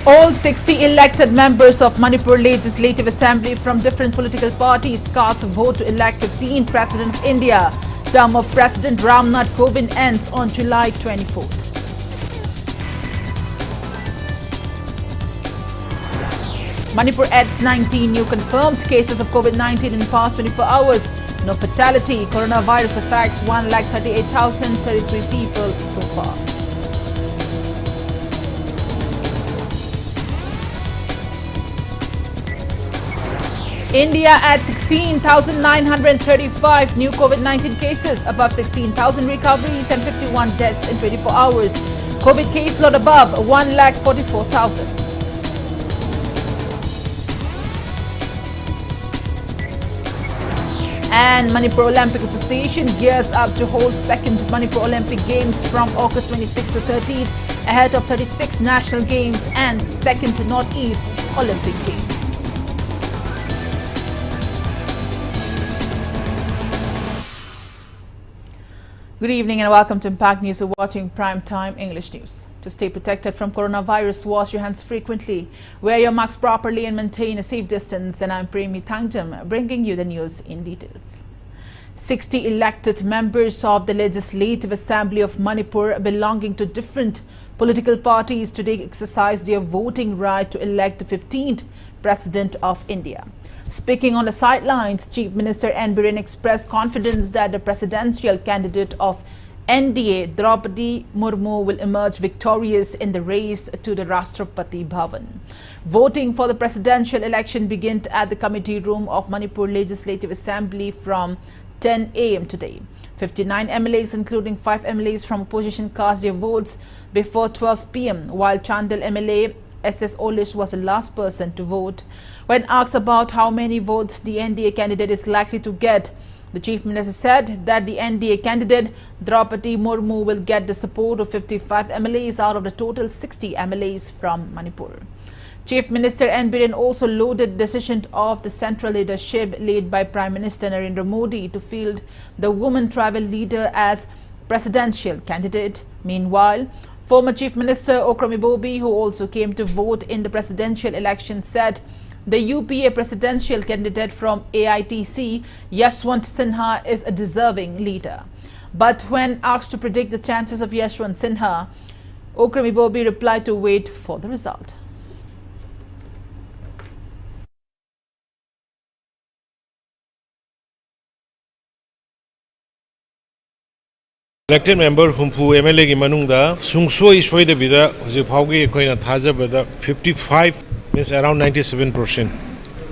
All 60 elected members of Manipur Legislative Assembly from different political parties cast a vote to elect 15th President of India. Term of President Ram Nath Kovind ends on July 24th. Manipur adds 19 new confirmed cases of COVID-19 in past 24 hours. No fatality. Coronavirus affects 1,38,033 people so far. India adds 16,935 new COVID-19 cases, above 16,000 recoveries and 51 deaths in 24 hours. COVID case load above 1,44,000. And Manipur Olympic Association gears up to hold second Manipur Olympic Games from August 26 to 13th ahead of 36 national games and second to Northeast Olympic Games. Good evening and welcome to Impact News. You're watching Prime Time English News. To stay protected from coronavirus, wash your hands frequently, wear your masks properly and maintain a safe distance. And I'm PREMI THANGJAM bringing you the news in details. 60 elected members of the Legislative Assembly of Manipur belonging to different political parties today exercised their voting right to elect the 15th President of India. Speaking on the sidelines, Chief Minister N. Biren expressed confidence that the presidential candidate of NDA, Draupadi Murmu, will emerge victorious in the race to the Rashtrapati Bhavan. Voting for the presidential election began at the committee room of Manipur Legislative Assembly from 10 a.m. today. 59 MLAs, including 5 MLAs from opposition, cast their votes before 12 p.m., while Chandel MLA S.S. Olish was the last person to vote. When asked about how many votes the NDA candidate is likely to get, the Chief Minister said that the NDA candidate, Draupadi Murmu, will get the support of 55 MLAs out of the total 60 MLAs from Manipur. Chief Minister N. Biren also lauded the decision of the central leadership led by Prime Minister Narendra Modi to field the woman tribal leader as presidential candidate. Meanwhile, former Chief Minister Okrami Bobi, who also came to vote in the presidential election, said the UPA presidential candidate from AITC, Yashwant Sinha, is a deserving leader. But when asked to predict the chances of Yashwant Sinha, Okrami Bobi replied to wait for the result. Elected member Humpu MLA ki manungda sungsoi soida bida hoje phaugi koina thajabada 55 means around 97%.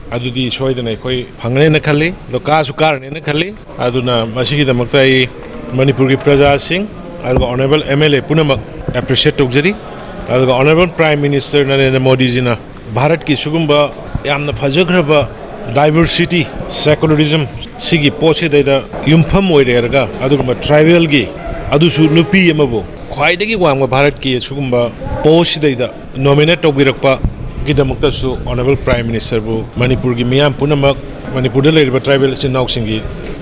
Adudi soida na koi phangane na khali loka su karane na khali aduna masigi da maktai Manipur ki praja singh aduga honorable MLA punamak appreciate tokjari aduga honorable Prime Minister Narendra Modi ji na Bharat ki sugumba yamna phajagraba diversity secularism sigi poche da yumpham oirega aduga tribal gi adusu nupi amabo khwaidagi wangba Bharat ki sugumba poche da nominate tobirakpa gidamakta su honorable Prime Minister bu Manipur gi miyam punamak Manipur da leriba tribal chinnauk singi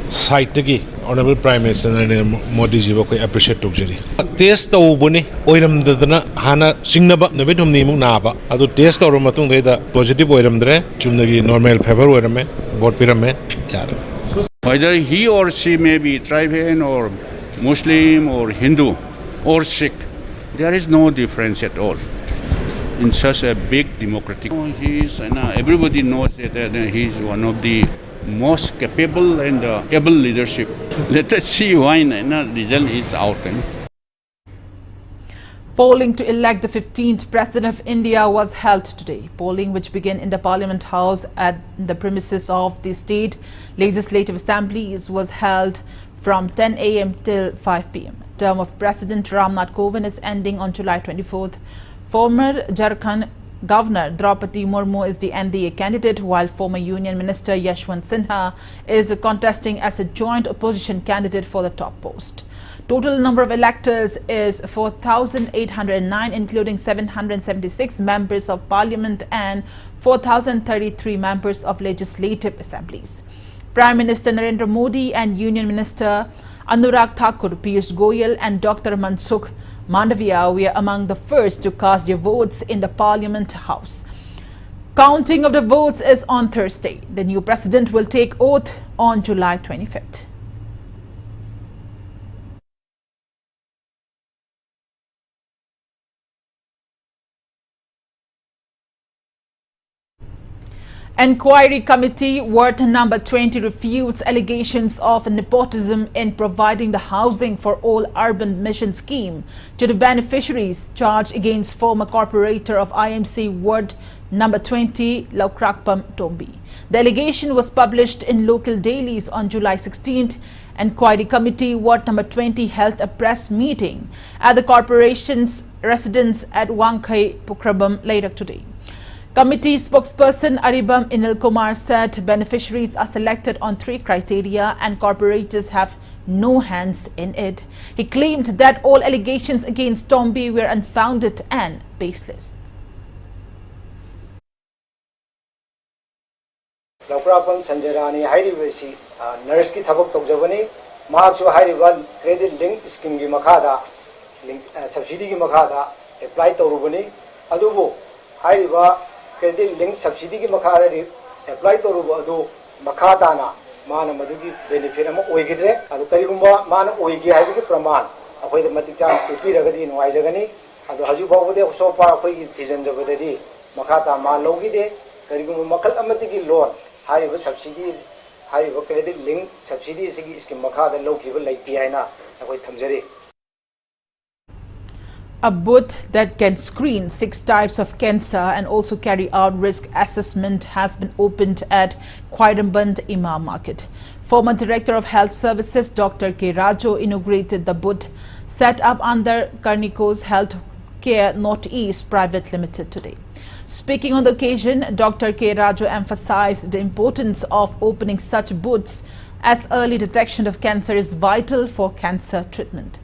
site gi honorable Prime Minister Narendra Modi ji ba koi appreciate tokjari test tawbuni oiram dadana hana singnaba nabe thumni muk naba adu test tawra matung da positive oiramdre chumnagi normal fever oirame vote pirame yar whether he or she may be tribal or Muslim or Hindu or Sikh, there is no difference at all in such a big democratic. He is, everybody knows that he is one of the most capable and able leadership. Let us see when the result is out. Polling to elect the 15th President of India was held today. Polling, which began in the Parliament House at the premises of the State Legislative Assemblies, was held from 10 a.m. till 5 p.m. Term of President Ram Nath Kovind is ending on July 24th. Former Jharkhand Governor Draupadi Murmu is the NDA candidate, while former Union Minister Yashwant Sinha is contesting as a joint opposition candidate for the top post. Total number of electors is 4,809, including 776 members of parliament and 4,033 members of legislative assemblies. Prime Minister Narendra Modi and Union Minister Anurag Thakur, Piyush Goyal and Dr. Mansukh Mandavia were among the first to cast their votes in the Parliament House. Counting of the votes is on Thursday. The new president will take oath on July 25th. Inquiry Committee Ward number 20 refutes allegations of nepotism in providing the housing for all urban mission scheme to the beneficiaries charged against former corporator of IMC Ward number 20 Laukrakpam Tombi. The allegation was published in local dailies on July 16th. Inquiry Committee Ward number 20 held a press meeting at the corporation's residence at Wangkai Pukrabam later today. Committee spokesperson Aribam Inil Kumar said beneficiaries are selected on 3 criteria and corporators have no hands in it. He claimed that all allegations against Tombi were unfounded and baseless. Laukrapam Sanjarani Hairivasi nurse ki thabak tokjabani maaksu hairivan credit link scheme gi makhada link subsidy gi makhada apply torubani adubu hairiva credit link subsidy ki makhada apply torubu adu makhata na mana madugi benefit ama oigidre adu karigumba mana oigi haibigi praman akoi da matik cha upiragadi nuai jagani adu haju bawde so pa akoi gi thijan jabadadi makhata ma logide karigumba makal amatigi loan high subsidies, high credit link subsidies scheme makhada lokiba like piana akoi thamjari. A booth that can screen 6 types of cancer and also carry out risk assessment has been opened at Khwairamband Imam Market. Former Director of Health Services Dr. K. Rajo inaugurated the booth set up under Karniko's Health Care Northeast Private Limited today. Speaking on the occasion, Dr. K. Rajo emphasized the importance of opening such booths as early detection of cancer is vital for cancer treatment.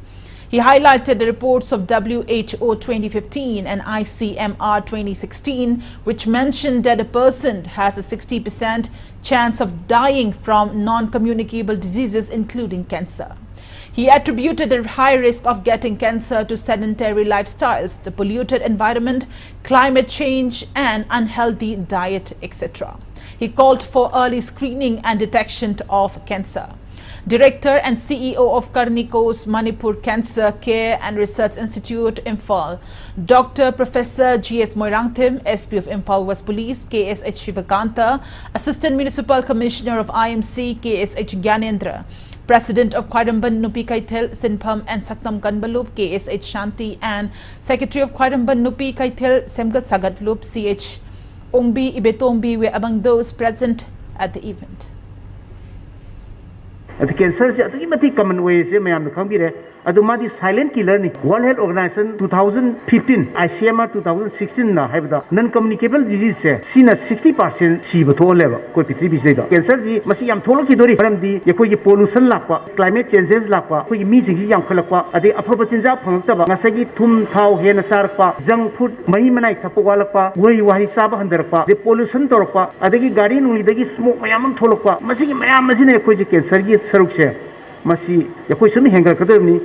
He highlighted the reports of WHO 2015 and ICMR 2016, which mentioned that a person has a 60% chance of dying from non-communicable diseases, including cancer. He attributed the high risk of getting cancer to sedentary lifestyles, the polluted environment, climate change and unhealthy diet, etc. He called for early screening and detection of cancer. Director and CEO of Karniko's Manipur Cancer Care and Research Institute, Imphal, Dr. Professor G.S. Moirangthim, SP of Imphal West Police, KSH Shivakanta, Assistant Municipal Commissioner of IMC, KSH Gyanendra, President of Khwairamband Nupi Kaithel Sinpham and Saktam Kanbalup, KSH Shanti, and Secretary of Khwairamband Nupi Kaithel Semgat Sagatlup, CH Ongbi Ibetombi were among those present at the event. The cancer is common ways. Adumadi silent killer ni World Health Organization 2015 ICMR 2016 na haibda non-communicable disease se sina 60% si batho level ko pitri bisai da cancer ji masi yam tholo ki dori paramdi yakoi ki pollution lakpa climate changes lakpa koi mi sing ji yam khalakpa ade aphaba chinja phangtaba ngasagi thum thau hena sarpa junk food mai manai thapwa walakpa wai wahi saba handarpa de pollution torpa ade ki gari nuli dagi smoke mayam tholokpa masi ki mayam masi ne koi ji cancer gi saruk se masi yakoi sumi hengar kadamni.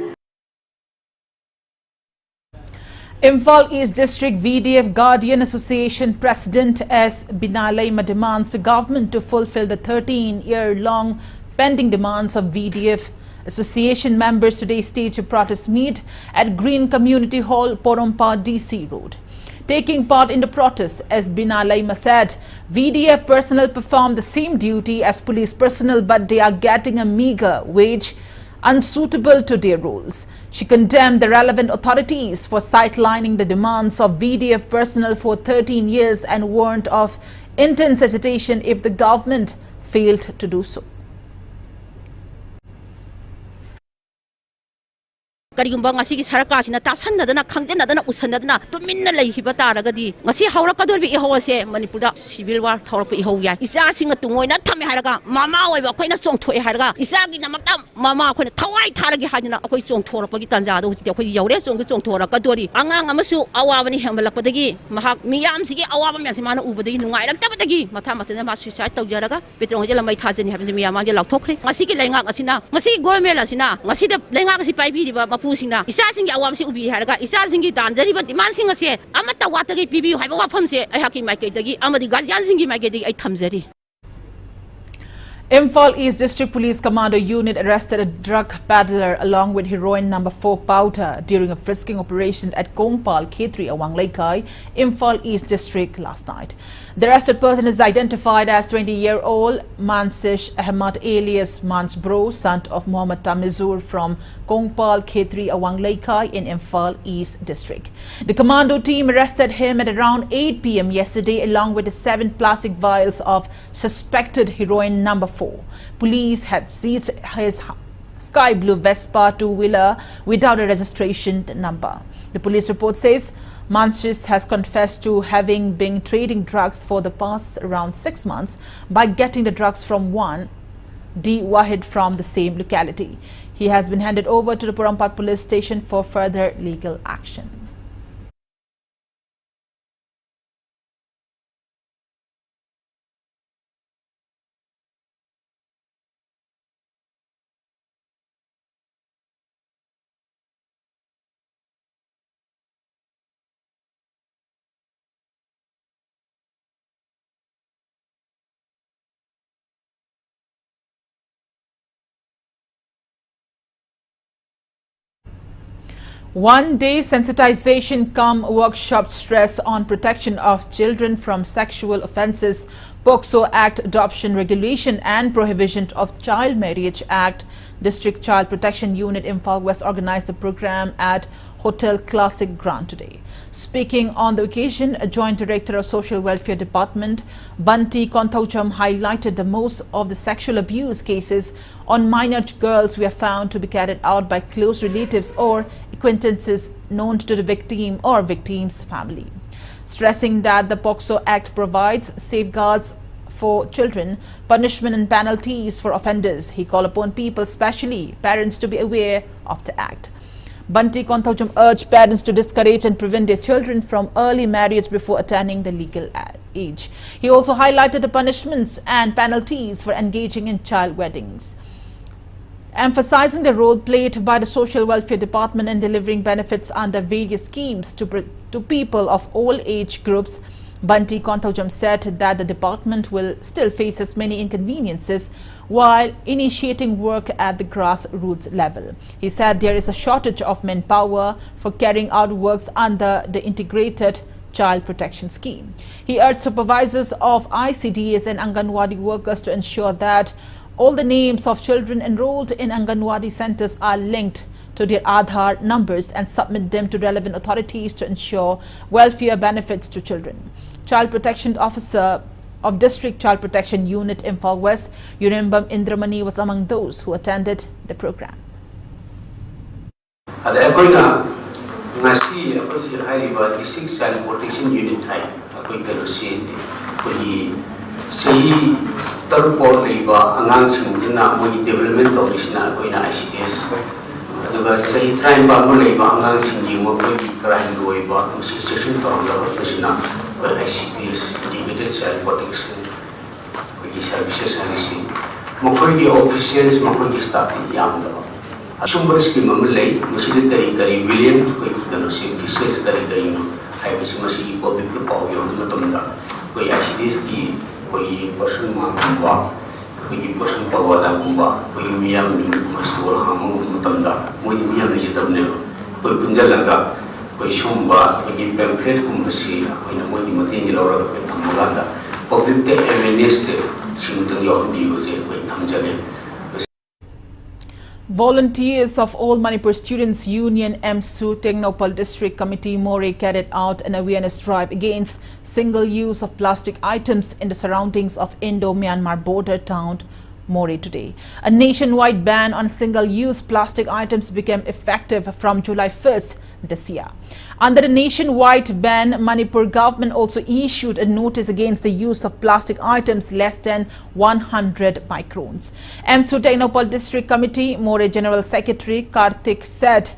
Imphal East District VDF Guardian Association President S. Binalaima demands the government to fulfill the 13-year-long pending demands of VDF. Association members today staged a protest meet at Green Community Hall, Porompa, DC Road. Taking part in the protest, S. Binalaima said, VDF personnel perform the same duty as police personnel, but they are getting a meager wage unsuitable to their roles. She condemned the relevant authorities for sidelining the demands of VDF personnel for 13 years and warned of intense agitation if the government failed to do so. Karigumba ngasi ki sarkar sina tasannadana khangjanadana usanadana tuminna leihiba taragadi ngasi haurakador bi ihawase Manipurda civil war thorok ihau ya isa singa tungoina thame haraga mama oiba khoina chongthoi haraga isa gi namakta mama khoina thawai tharagi hajina akoi chongthorapagi tanja do huti akoi yaure chongthorakadori angang amasu awabani hembalakpadagi mahak miyam sigi awaba myasi mana ubadagi nungai laktabadagi matha matana ma suicide tawjaraga petrong jela mai thajani habje miyam age lakthokre ngasi ki lengak asina ngasi government asina ngasi de lengak asi pai bi riba Mapusina, Isasing Awamsi Ubi Haraga, Isasingi Dan, Deriva Demand Singer say, Amata Watagi Pibi, have a from say, I have in my Ketagi, Amadi Gaziansingi Magedi, I Tamzeri. Imphal East District Police Commando Unit arrested a drug peddler along with heroin number 4 powder during a frisking operation at Kongpal K3 Awang Laikai, Imphal East District last night. The arrested person is identified as 20-year-old Mansish Ahmad alias Mansbro, son of Muhammad Tamizur from Kongpal K3 Awang Laikai in Imphal East District. The commando team arrested him at around 8 p.m. yesterday along with the 7 plastic vials of suspected heroin number 4. Police had seized his sky blue Vespa two-wheeler without a registration number. The police report says Manchis has confessed to having been trading drugs for the past around 6 months by getting the drugs from one D. Wahid from the same locality. He has been handed over to the Porampat police station for further legal action. One-day sensitization cum workshop stress on protection of children from sexual offences, POCSO Act Adoption Regulation and Prohibition of Child Marriage Act. District Child Protection Unit Imphal West organized the program at Hotel Classic Grand today. Speaking on the occasion, a Joint Director of Social Welfare Department, Bunty Konthaujam, highlighted that most of the sexual abuse cases on minor girls were found to be carried out by close relatives or acquaintances known to the victim or victim's family. Stressing that the POCSO Act provides safeguards for children, punishment and penalties for offenders, he called upon people, especially parents, to be aware of the Act. Bunty Konthaujam urged parents to discourage and prevent their children from early marriage before attaining the legal age. He also highlighted the punishments and penalties for engaging in child weddings. Emphasizing the role played by the Social Welfare Department in delivering benefits under various schemes to people of all age groups, Bunty Konthaujam said that the department will still face as many inconveniences while initiating work at the grassroots level. He said there is a shortage of manpower for carrying out works under the Integrated Child Protection Scheme. He urged supervisors of ICDs and Anganwadi workers to ensure that all the names of children enrolled in Anganwadi centers are linked to their Aadhaar numbers and submit them to relevant authorities to ensure welfare benefits to children. Child Protection Officer of District Child Protection Unit Imphal West, Yurimbam Indramani, was among those who attended the program. District Child Protection Unit Tarupor Liba, announcing the development of ICS. The train Babuleba, announcing the Mori crime Loiba, which is section from the ICPS, Integrated Child Protection, which is services and receiving. Mokoi officials, Mokoi staff in Yamda. Assumbers came a Malay, Musidari, William, Kuikanosi, officials, Gary, I was Masi, public to power on Matumda, where ICDS. कोई person मांगूंगा कोई person पवादा गुंबा कोई मियाँ मस्तूर हामों मुतमदा मुझे मियाँ नहीं जतबने कोई पुंजल लगा कोई शुंबा कोई पैम्फलेट कुंबसी कोई न मुझे मतीन जिलावर कोई थम्बगांदा पब्लिक ते एवेनेस से शिंतन यार दियोजे कोई थम्जने. Volunteers of All Manipur Students Union MSU Technopal District Committee Mori carried out an awareness drive against single-use of plastic items in the surroundings of Indo-Myanmar border town Mori today. A nationwide ban on single-use plastic items became effective from July 1st this year. Under the nationwide ban, Manipur government also issued a notice against the use of plastic items less than 100 microns. MSU Technopal District Committee Mori General Secretary Karthik said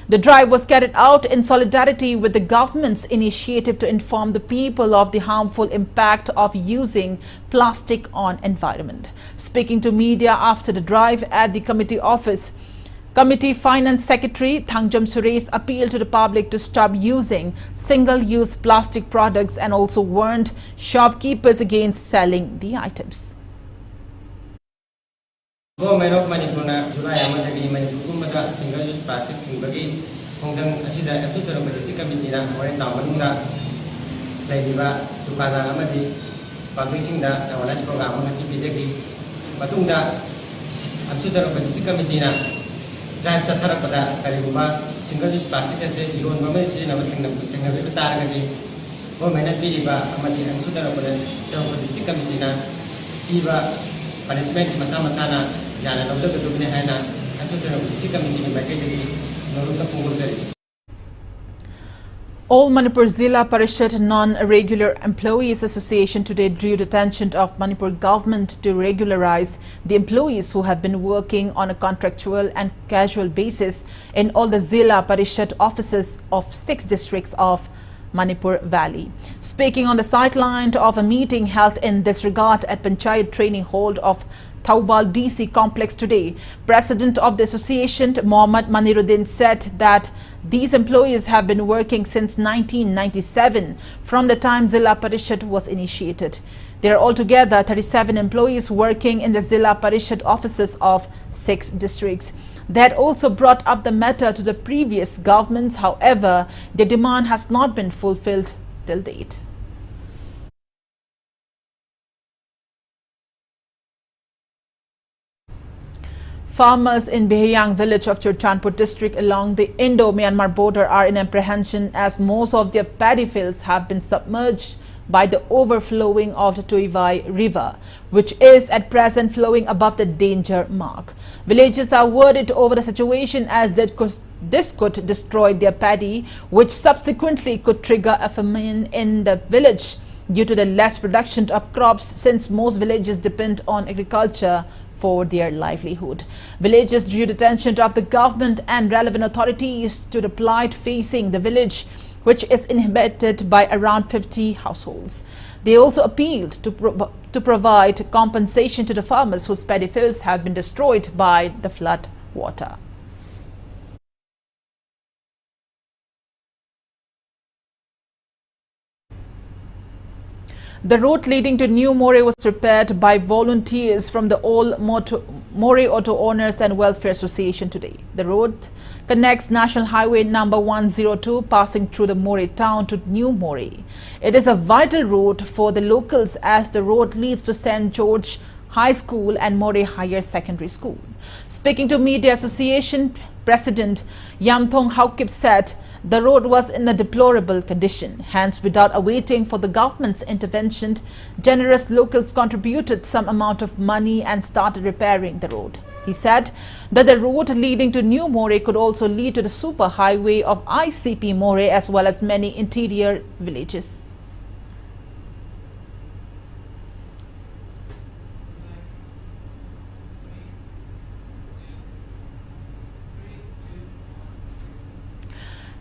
the drive was carried out in solidarity with the government's initiative to inform the people of the harmful impact of using plastic on environment. Speaking to media after the drive at the committee office, Committee Finance Secretary THANGJAM appealed to the public to stop using single-use plastic products and also warned shopkeepers against selling the items. Government of Manipur July Amadagi Manipur single-use plastic thing Hongdang Asida Atuta District Committee or in Tamanunda Ladiva Tukada Amadi publishing the awareness program on CPZ Matunda Atuta District Committee Giant Satarapada Karibuba single-use plastic as a John Gomez in our Targati Government Piva Amadi and Sutara District Committee Eva punishment Masama Sana Yana Doctor Dubinahana and Sutara District Committee Makati. All Manipur Zilla Parishad Non-Regular Employees Association today drew the attention of Manipur government to regularize the employees who have been working on a contractual and casual basis in all the Zilla Parishad offices of 6 districts of Manipur Valley. Speaking on the sideline of a meeting held in this regard at Panchayat Training Hall of Taubal DC complex today, President of the association Mohammad Maniruddin said that these employees have been working since 1997 from the time Zilla Parishad was initiated. There are altogether 37 employees working in the Zilla Parishad offices of 6 districts. They had also brought up the matter to the previous governments. However, their demand has not been fulfilled till date. Farmers in Biyang village of Churchanpur district along the Indo-Myanmar border are in apprehension as most of their paddy fields have been submerged by the overflowing of the Tuivai river, which is at present flowing above the danger mark. Villagers are worried over the situation as this could destroy their paddy, which subsequently could trigger a famine in the village due to the less production of crops, since most villages depend on agriculture for their livelihood. Villagers drew the attention of the government and relevant authorities to the plight facing the village, which is inhabited by around 50 households. They also appealed to provide compensation to the farmers whose paddy fields have been destroyed by the flood water. The road leading to New Mori was repaired by volunteers from the All Mori Auto Owners and Welfare Association today. The road connects National Highway number 102 passing through the Mori town to New Mori. It is a vital road for the locals as the road leads to St. George High School and Mori Higher Secondary School. Speaking to Media Association President Yamthong Haukip said the road was in a deplorable condition. Hence, without awaiting for the government's intervention, generous locals contributed some amount of money and started repairing the road. He said that the road leading to New Mori could also lead to the super highway of ICP Mori as well as many interior villages.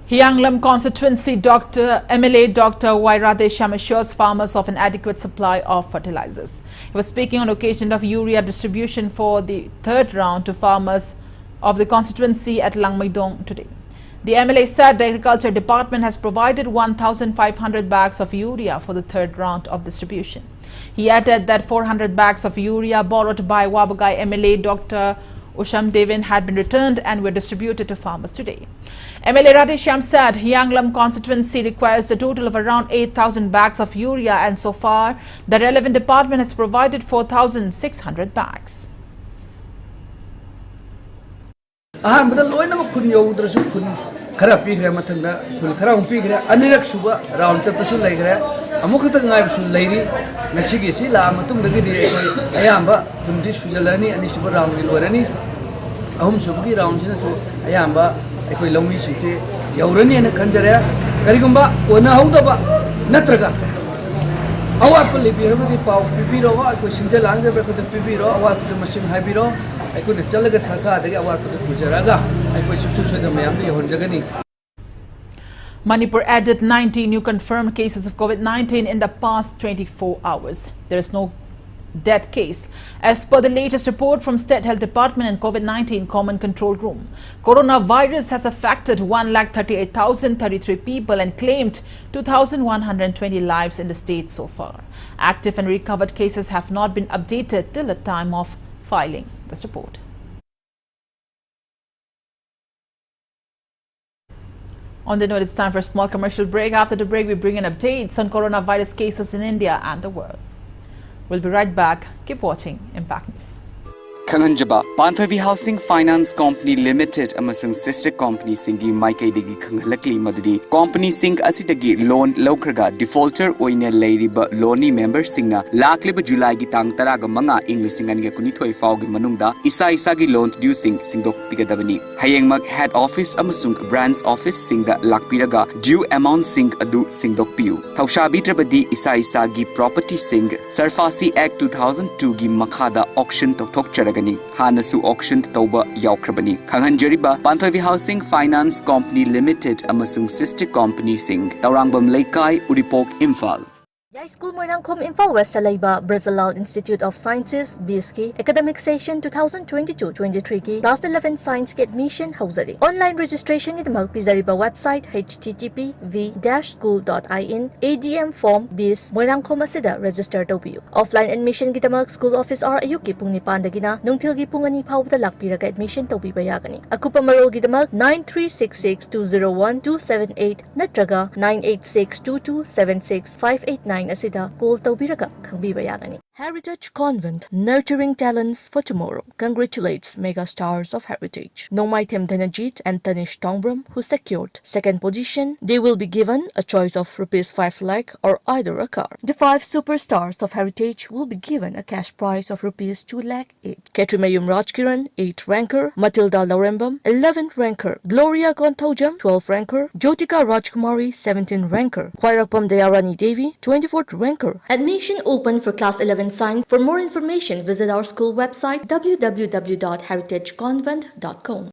Hyanglam constituency MLA Dr. Wairade Shyam assures farmers of an adequate supply of fertilizers. He was speaking on occasion of urea distribution for the 3rd round to farmers of the constituency at Langmaidong today. The MLA said the Agriculture Department has provided 1,500 bags of urea for the 3rd round of distribution. He added that 400 bags of urea borrowed by Wabagai MLA Dr. Usham Devin had been returned and were distributed to farmers today. MLA Radheshyam said Hyanglam constituency requires a total of around 8,000 bags of urea, and so far the relevant department has provided 4,600 bags. ꯑꯩꯈꯣꯏ ꯂꯧꯃꯤꯁꯤꯡꯁꯦ ꯌꯧꯔꯅꯤꯅ ꯈꯟꯖꯔꯦ ꯀꯔꯤꯒꯨꯝꯕ ꯀꯣꯟꯅꯍꯧꯗꯕ ꯅꯠꯇ꯭ꯔꯒ ꯑꯋꯥꯠꯄ ꯂꯩꯕꯤꯔꯕꯗꯤ ꯄꯥꯎ ꯄꯤꯕꯤꯔꯣ ꯑꯩꯈꯣꯏ ꯁꯤꯡꯖꯦꯜ ꯂꯥꯡꯖꯕ ꯑꯩꯈꯣꯏꯗ ꯄꯤꯕꯤꯔꯣ ꯑꯋꯥꯠꯄꯗ ꯃꯁꯤꯡ ꯍꯥꯏꯕꯤꯔꯣ ꯑꯩꯈꯣꯏꯅ ꯆꯠꯂꯒ ꯁꯔꯀꯥꯔꯗꯒꯤ ꯑꯋꯥꯠꯄꯗ ꯄꯨꯖꯔꯒ ꯑꯩꯈꯣꯏ ꯁꯨꯡꯁꯣꯏ ꯁꯣꯏꯗꯅ ꯃꯌꯥꯝꯗ ꯌꯧꯍꯟꯖꯒꯅꯤ. Manipur added 90 new confirmed cases of COVID-19 in the past 24 hours. There is no death case. As per the latest report from State Health Department and COVID-19 Common Control Room, coronavirus has affected 1,38,033 people and claimed 2,120 lives in the state so far. Active and recovered cases have not been updated till the time of filing this report. On the note, it's time for a small commercial break. After the break, we bring in updates on coronavirus cases in India and the world. We'll be right back. Keep watching Impact News. Khanganjaba Panthavi Housing Finance Company Limited amasung sister company singi maikaidagi khanghalakli madudi company sing asidagi loan laukraga defaulter oina leiriba loani member singna lakliba July gi tang taraga manga English singan ge kunithoi fau gi manungda isa gi loan due singdok pigadabani hayengmak head office amasung branch office singda lakpiraga due amount sing adu singdok piu thausabi trabadi isa gi property sing Sarfasi Act 2002 gi makhada auction tokthok charagani Hanasu auction tauba yaukrabani Khanghanjariba Panthavi Housing Finance Company Limited amasung sister company sing Taurangbam Laikai Uripok Imphal. Yai School Moinangkhom Imphal West Laiba Brazilal Institute of Sciences BSK Academic Session 2022-23 ki Class 11 Science ki admission hauzari. Online registration idamag pizariba website http://v-school.in ADM form bis Moinangkhom asida register tawbiyu. Offline admission gidamag school office hour ayuk ki pung 9 dagina nungthil gi pung 2 phawda lakpiraga admission tawbiba yagani. Akupa marol gidamag 9366201278 natraga 9862276589 asida call tawbiraga khangbiba yagani. Heritage Convent, nurturing talents for tomorrow, congratulates mega stars of heritage Nomaitem Dhanajit and Tanish Tongbram, who secured second position. They will be given a choice of ₹5 lakh or either a car. The 5 superstars of heritage will be given a cash prize of ₹2 lakh each. Ketrimayum Rajkiran, 8th ranker, Matilda Laurembam, 11th ranker, Gloria Gonthaujam, 12th ranker, Jyotika Rajkumari, 17th ranker, Khwairapam Dayarani Devi, 24th ranker. Admission open for class 11 science. For more information, visit our school website www.heritageconvent.com.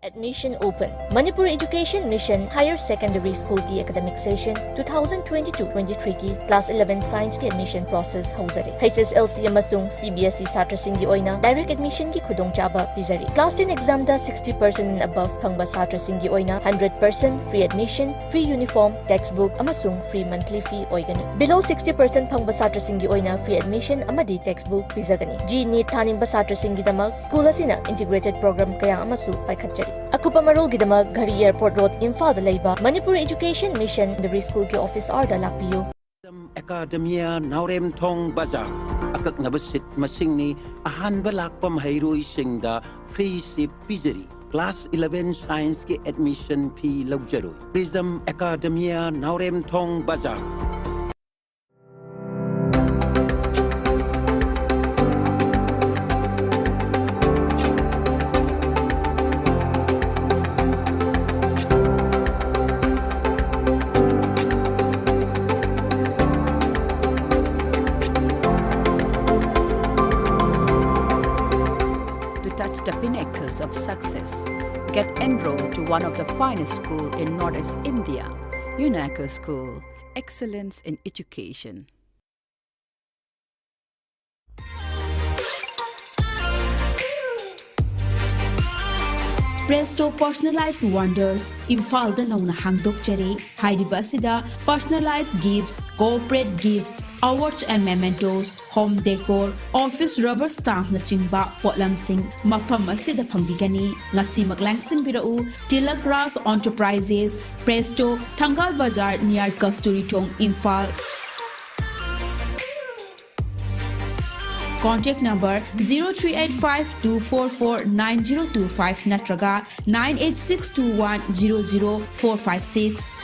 Admission open. Manipur Education Mission Higher Secondary School ki academic session 2022-23 ki class 11 science ki admission process hauzari. HSLC amasung CBSE satrasing gi oina direct admission ki khudongchaba pizari. Class 10 exam da 60% and above phangba satrasing gi oina 100% free admission, free uniform, textbook amasung free monthly fee oigani. Below 60% phangba satrasing gi oina free admission amadi textbook pizagani. G NEET thanimba satrasing gi damag school asina integrated program kaya amasu paikhatjari. Akupa marol gidamag Ghari Airport Road Imphal da laiba Manipur Education Mission Secondary School ki office hour da lakpiyo. Academia Naurem Thong Bazar akak nabasit masingni ahan balak pamhairoi singda free sip pizari. Class 11 Science ki admission fee lawjaroi. Prism Academia Naurem Thong Bazar. The pinnacles of success. Get enrolled to one of the finest schools in Northeast India, UNACO School, Excellence in Education. Presto Personalized Wonders, Imphal da nauna hangdokjari, hairiba asida personalized gifts, corporate gifts, awards and mementos, home decor, office rubber stamp na chingba potlamsing mafam asida phangbigani. Ngasi maglangsing birau Tilak Ras Enterprises, Presto, Thangal Bazar near Kasturi Thong, Imphal. Contact number 0385-244-9025 natraga 98621-00456.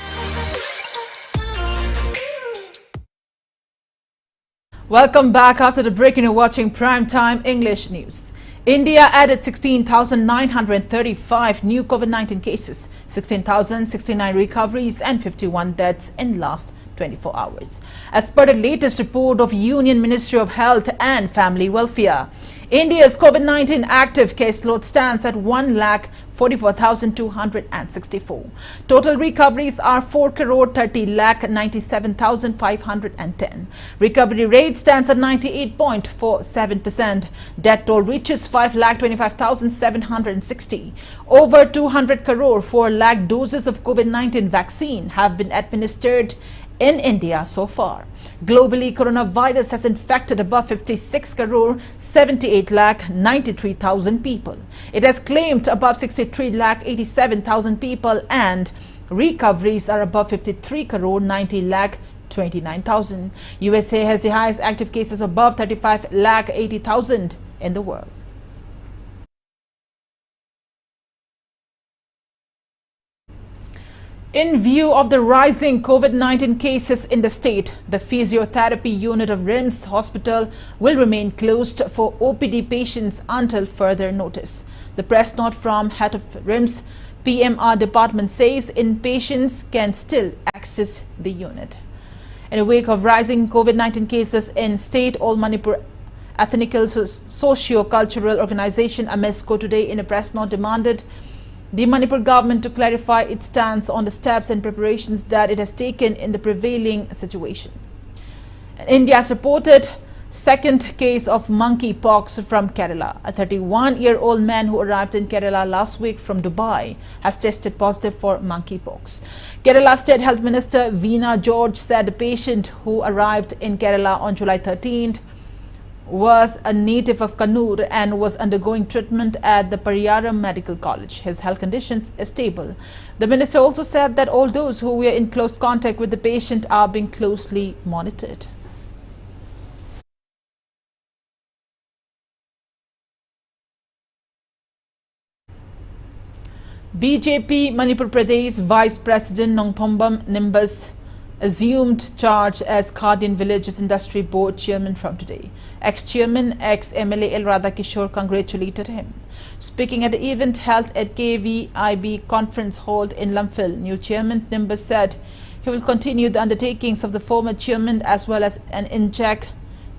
Welcome back. After the break, you're watching Primetime English News. India added 16,935 new COVID-19 cases, 16,069 recoveries and 51 deaths in last 24 hours. As per the latest report of Union Ministry of Health and Family Welfare, India's COVID-19 active caseload stands at 1,44,264. Total recoveries are 4,30,97,510. Recovery rate stands at 98.47%. Death toll reaches 5,25,760. Over 200 crore 4 lakh doses of COVID-19 vaccine have been administered in India so far. Globally, coronavirus has infected above 56 crore 78 lakh 93,000 people. It has claimed above 63 lakh 87,000 people, and recoveries are above 53 crore 90 lakh 29,000. USA has the highest active cases above 35 lakh 80,000 in the world. In view of the rising COVID-19 cases in the state, the physiotherapy unit of RIMS Hospital will remain closed for OPD patients until further notice. The press note from head of RIMS PMR department says inpatients can still access the unit. In a wake of rising COVID-19 cases in state, All Manipur Ethnical Socio-Cultural Organization AMESCO today in a press note demanded the Manipur government to clarify its stance on the steps and preparations that it has taken in the prevailing situation. India has reported second case of monkeypox from Kerala. A 31-year-old man who arrived in Kerala last week from Dubai has tested positive for monkeypox. Kerala State Health Minister Veena George said the patient who arrived in Kerala on July 13th was a native of Kannur and was undergoing treatment at the Pariyaram Medical College. His health condition is stable. The minister also said that all those who were in close contact with the patient are being closely monitored. BJP Manipur Pradesh Vice President Nongthombam Nimbas assumed charge as Khadian Villages Industry Board Chairman from today. Ex-Chairman, ex-MLA L. Radhakishore congratulated him. Speaking at the event held at KVIB conference hall in Lamphil, new Chairman Nimbas said he will continue the undertakings of the former Chairman as well as inject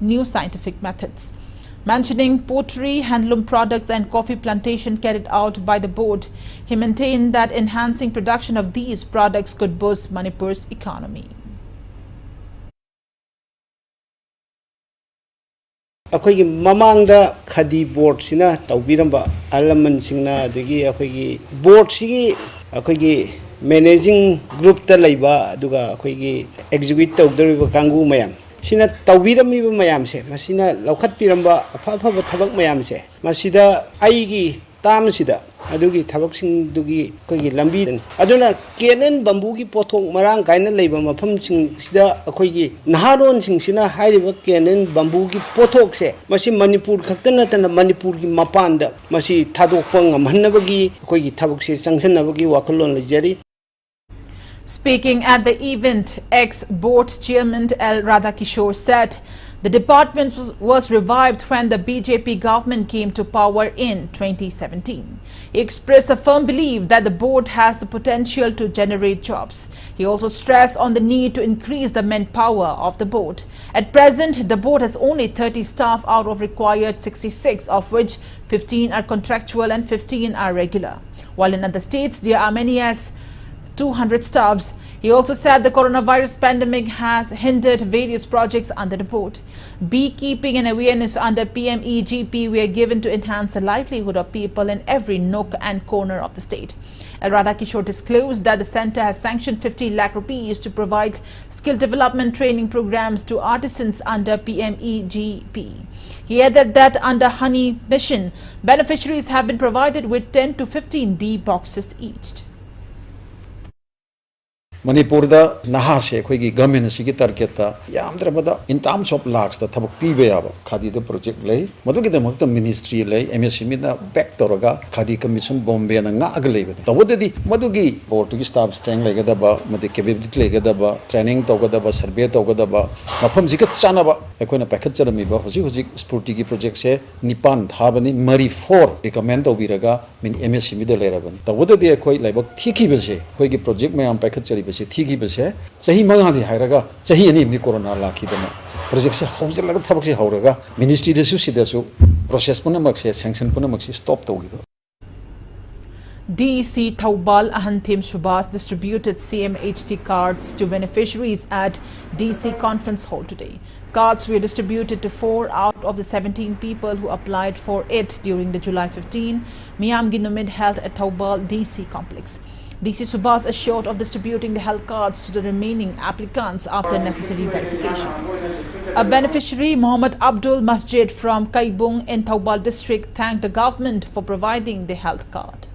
new scientific methods. Mentioning pottery, handloom products and coffee plantation carried out by the board, he maintained that enhancing production of these products could boost Manipur's economy. अखोई ममांगदा खदी board सिना तौबिरंबा अलमन सिंगना अदगी अखोई board सिगी अखोई managing group ता लैबा अदुगा अखोई executive तौदरिबा Kangu मयाम सिना तौबिरमिबा मयाम से मसिना लौखत पिरंबा अफाफा थबक मयाम से मसिदा आईगी ताम सिदा अदुगी थबक सिंग दुगी अखोई लंबी अदुना केनन बंबू की पोथोक मरांग कायना लैबा मफम सिंग सिदा अखोई नहारोन सिंग सिना हाइरिबा केनन बंबू की पोथोक से मसि मणिपुर खक्ता नतना मणिपुर की मपानदा मसि थादोकपा ngамहन्नबगी अखोई थबक से संगसन्नबगी वाखलोन लैजरी. Speaking at the event, ex-board chairman L. Radhakishore said the department was revived when the BJP government came to power in 2017. He expressed a firm belief that the board has the potential to generate jobs. He also stressed on the need to increase the manpower of the board. At present, the board has only 30 staff out of required 66, of which 15 are contractual and 15 are regular. While in other states, there are many as 200 staffs. He also said the coronavirus pandemic has hindered various projects under the board. Beekeeping and awareness under PMEGP were given to enhance the livelihood of people in every nook and corner of the state. L. Radhakishore disclosed that the centre has sanctioned 50 lakh rupees to provide skill development training programs to artisans under PMEGP. He added that under Honey Mission, beneficiaries have been provided with 10 to 15 bee boxes each. Manipur da naha se khoi gi government si gi target ta yamdra bada in terms of lakhs da thabak pi be aba khadi da project lei madu gi da mak ministry lei MSME da back toraga khadi commission Bombay na nga agle be to wodi madu gi board gi staff strength lega da ba madu capability lega da ba training to ga da ba survey to ga da ba mafam si ka chana ba ekoi na package charami ba hoji spurti gi project se nipan thabani Mori 4 recommend to biraga min MSME da lera bani to wodi ekoi laibak thiki be se khoi gi project me am package chari थीगी बसे सही मंगादी हायरगा सही अनि नि corona lucky दमा project से हौजलगा थबक से हौरगा ministry दसु सिदसु process punamak se sanction punamak se stop tawgiba. DEC Thaubal Ahantim Shubhas distributed CMHT cards to beneficiaries at DEC Conference Hall today. Cards were distributed to 4 out of the 17 people who applied for it during the July 15 Miyam Ginumid held at Thaubal DC complex. DC Shubhas assured of distributing the health cards to the remaining applicants after necessary verification. A beneficiary, Mohammed Abdul Masjid from Kaibung in Thaubal district, thanked the government for providing the health card.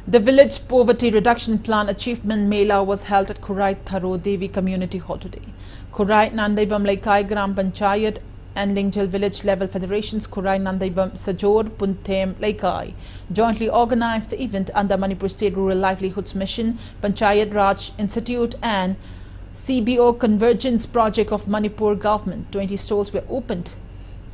The Village Poverty Reduction Plan Achievement Mela was held at Kurai Tharo Devi Community Hall today. Kurai Nandaibam Laikai Gram Panchayat and Lingjal Village Level Federations Kurai Nandaibam Sajor Punthem Laikai jointly organized the event under Manipur State Rural Livelihoods Mission, Panchayat Raj Institute and CBO Convergence Project of Manipur Government. 20 stalls were opened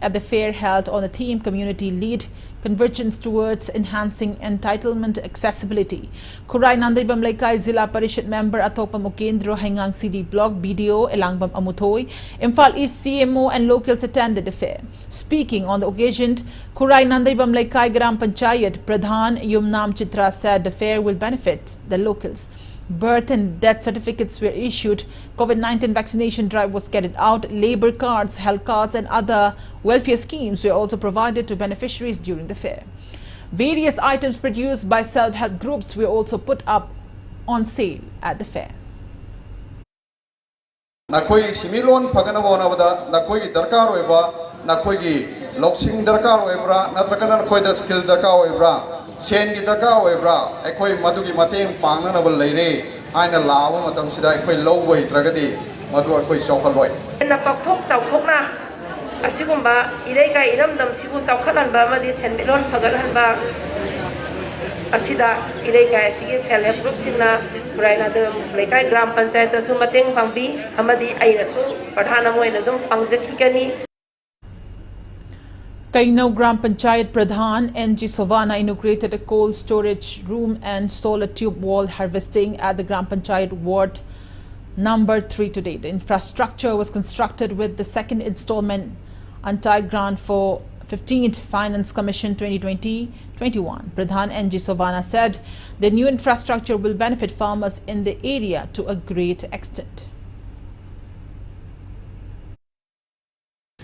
at the fair held on the theme Community Lead Convergence Towards Enhancing Entitlement Accessibility. Kurai Nandaibam Laikai Zilla Parishad Member Atopam Ukendro Hangang CD Block BDO Elangbam Amuthoi, Imphal East CMO and locals attended the fair. Speaking on the occasion, Kurai Nandaibam Laikai Gram Panchayat Pradhan Yumnam Chitra said the fair will benefit the locals. Birth and death certificates were issued, COVID-19 vaccination drive was carried out, labor cards, health cards and other welfare schemes were also provided to beneficiaries during the fair. Various items produced by self-help groups were also put up on sale at the fair. Nakoi similon pagana bonabada nakoi darkar oiba nakoi loksing darkar oibra natrakana nakoi da skill darkar oibra sen gi darkar oibra ekoi madugi mateng pangna nabal leire aina lawa matam sida ekoi low way tragadi madu ekoi sokhaloi na pakthok sauthok na asigumba irei kai iramdam sibu saukhalan ba madi senbelon phagalan ba asida irei kai asigi self help group sina Puraina the Laikai Gram Panchayat Sumateng Pambi Amadi Airasu Padhana Moinadum Pangzakikani. Kainau Gram Panchayat Pradhan NG Sovana inaugurated a cold storage room and solar tube wall harvesting at the Gram Panchayat Ward number 3 today. The infrastructure was constructed with the second installment untied grant for 15th Finance Commission 2020-21. Pradhan NG Sovana said the new infrastructure will benefit farmers in the area to a great extent.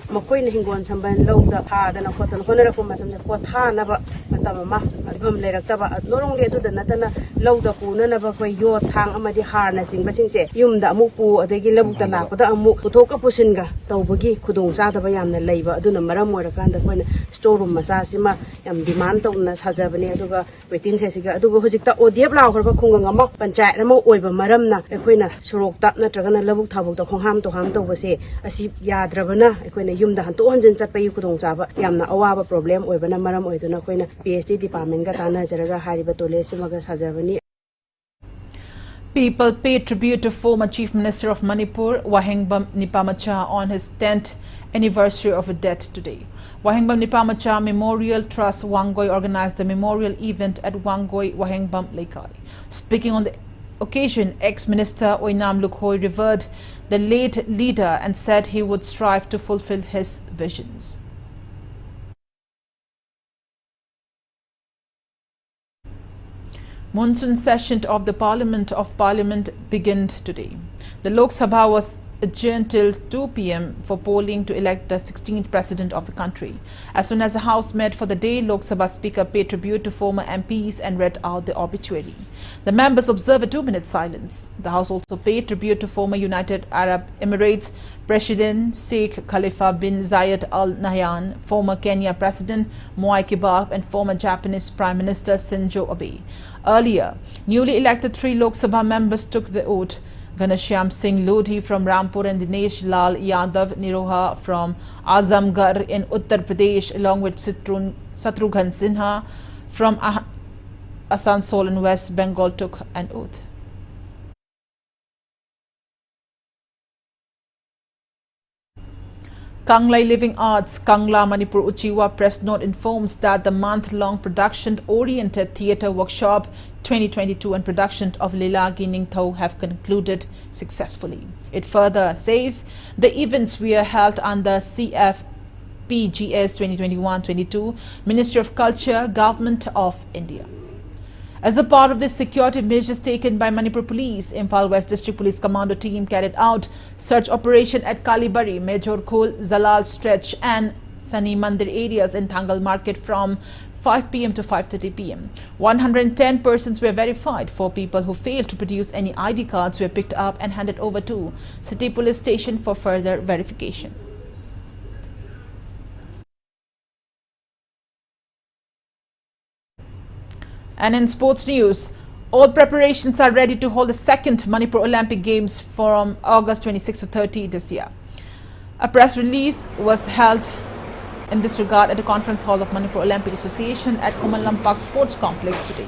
Makoy na hingon samban lawda thada na khotan khonara ko matam ko tha na ba matam ma albam lerakta ba norong le du da natana lawda pu na ba ko yo thang amadi har na sing ba sing se yum da mu pu adegi labuk ta la da amu puthok pusin ga tawbagi khudong sa da ba yam na leiba aduna maram moira kan da koina store room masa sima yam demand to na sajabani aduga waiting se siga aduga hojik ta odep law khorba khungang ma panchayat na mo oiba maram na ekoina surok ta natraga na labuk thabuk to khongham to ham to ba se asi yadrabana ekoina yumda han to hanjin chatpai kudong chaba yamna awaba problem oibana maram oiduna koina PhD department ga tana jaraga hariba tole simaga sajabani. People paid tribute to former Chief Minister of Manipur, Wahengbam Nipamacha, on his 10th anniversary of his death today. Wahengbam Nipamacha Memorial Trust Wangoi organized the memorial event at Wangoi, Wahengbam Laikai. Speaking on the occasion, ex-minister Oinam Lukhoi revered the late leader and said he would strive to fulfill his visions. Monsoon session of the Parliament began today. The Lok Sabha was adjourned till 2 p.m. for polling to elect the 16th president of the country. As soon as the House met for the day, Lok Sabha Speaker paid tribute to former MPs and read out the obituary. The members observed a 2-minute silence. The House also paid tribute to former United Arab Emirates President Sheikh Khalifa bin Zayed Al Nahyan, former Kenya President Mwai Kibaki and former Japanese Prime Minister Shinzo Abe. Earlier, newly elected 3 Lok Sabha members took the oath. Ghanshyam Singh Lodhi from Rampur and Dinesh Lal Yadav Niroha from Azamgarh in Uttar Pradesh, along with Shatrughan Sinha from Asansol in West Bengal, took an oath. Kanglai Living Arts Kangla Manipur Uchiwa press note informs that the month-long production-oriented theatre workshop 2022 and production of Lila Giningtho have concluded successfully. It further says the events were held under CFPGS 2021-22, Ministry of Culture, Government of India. As a part of the security measures taken by Manipur Police, Imphal West District Police Commando team carried out search operation at Kalibari, Major Khul, Zalal Stretch and Sani Mandir areas in Thangal Market from 5 p.m. to 5:30 p.m. 110 persons were verified. 4 people who failed to produce any ID cards were picked up and handed over to City Police Station for further verification. And in sports news, all preparations are ready to hold the second Manipur Olympic Games from August 26 to 30 this year. A press release was held in this regard at the conference hall of Manipur Olympic Association at Kumalampak Sports Complex today.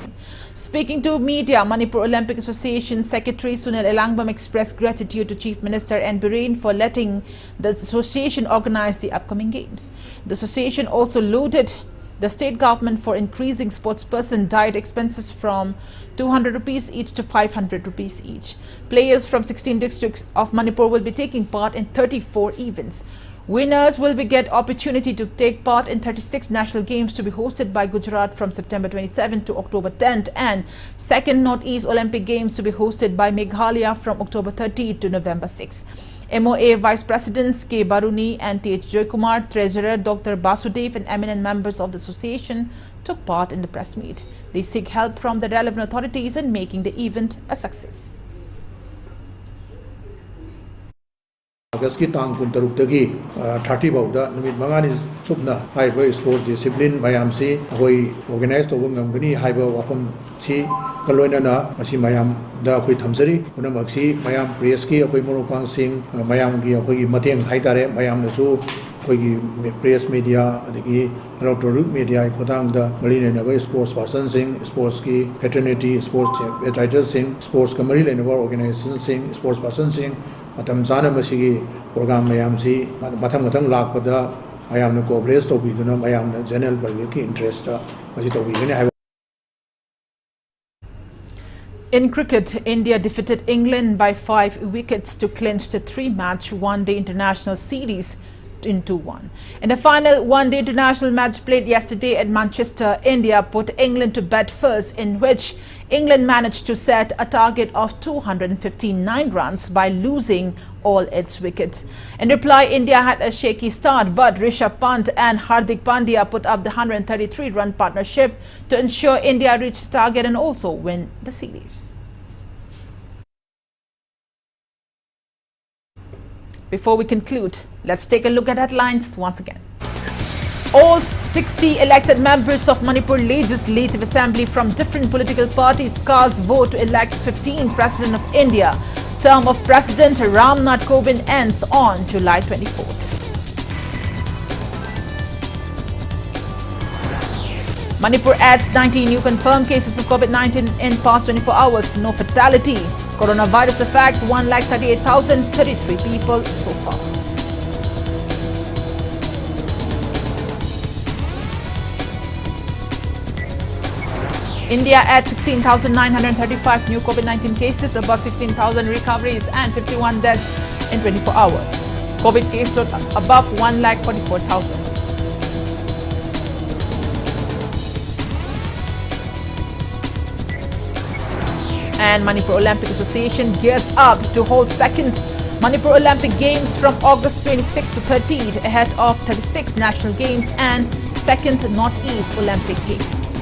Speaking to media, Manipur Olympic Association Secretary Sunil Elangbam expressed gratitude to Chief Minister N. Biren for letting the association organize the upcoming games. The association also lauded the state government for increasing sportsperson diet expenses from 200 rupees each to 500 rupees each. Players from 16 districts of Manipur will be taking part in 34 events. Winners will get opportunity to take part in 36 national games to be hosted by Gujarat from September 27 to October 10th and second Northeast Olympic Games to be hosted by Meghalaya from October 30 to November 6. MOA Vice Presidents K. Baruni and T.H. Joykumar, Treasurer Dr. Basudev and eminent members of the association took part in the press meet. They seek help from the relevant authorities in making the event a success. August ki tang 30 bauda numit mangani chupna haiba sports discipline mayam si hoi organize to ngamgani haiba wapam si kaloina na masi mayam da khoi thamjari unamak si mayam press ki akoi moropang sing mayam gi akoi mateng haitare mayam nasu khoi press media adigi electronic media kodang da marine na sports person sing sports ki fraternity sports writers sing sports kamari lena organization sing sports person sing matam jana masigi program mayam si matham lakpada mayam na cooperate to biduna mayam na general public ki interest masi to bidune. In cricket, India defeated England by 5 wickets to clinch the 3-match one-day international series in 2-1. In the final one-day international match played yesterday at Manchester, India put England to bed first, in which England managed to set a target of 259 runs by losing all its wickets. In reply, India had a shaky start, but Rishabh Pant and Hardik Pandya put up the 133-run partnership to ensure India reached the target and also win the series. Before we conclude, let's take a look at headlines once again. All 60 elected members of Manipur Legislative Assembly from different political parties cast vote to elect 15th President of India. Term of President Ramnath Kovind ends on July 24th. Manipur adds 19 new confirmed cases of COVID-19 in past 24 hours. No fatality. Coronavirus affects 138,033 people so far. India adds 16,935 new COVID-19 cases, above 16,000 recoveries and 51 deaths in 24 hours. COVID caseload above 1,44,000. And Manipur Olympic Association gears up to hold second Manipur Olympic Games from August 26 to 30 ahead of 36 national games and second Northeast Olympic Games.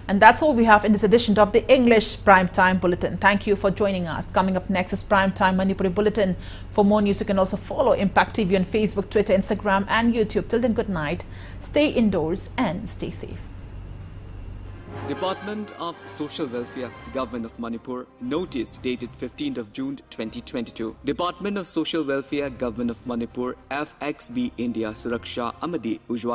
And that's all we have in this edition of the English Primetime Bulletin. Thank you for joining us. Coming up next is Primetime Manipuri Bulletin. For more news, you can also follow Impact TV on Facebook, Twitter, Instagram and YouTube. Till then, good night. Stay indoors and stay safe. Department of Social Welfare, Government of Manipur, notice dated 15th of June 2022. Department of Social Welfare, Government of Manipur, FXB India Suraksha Amadi Ujwal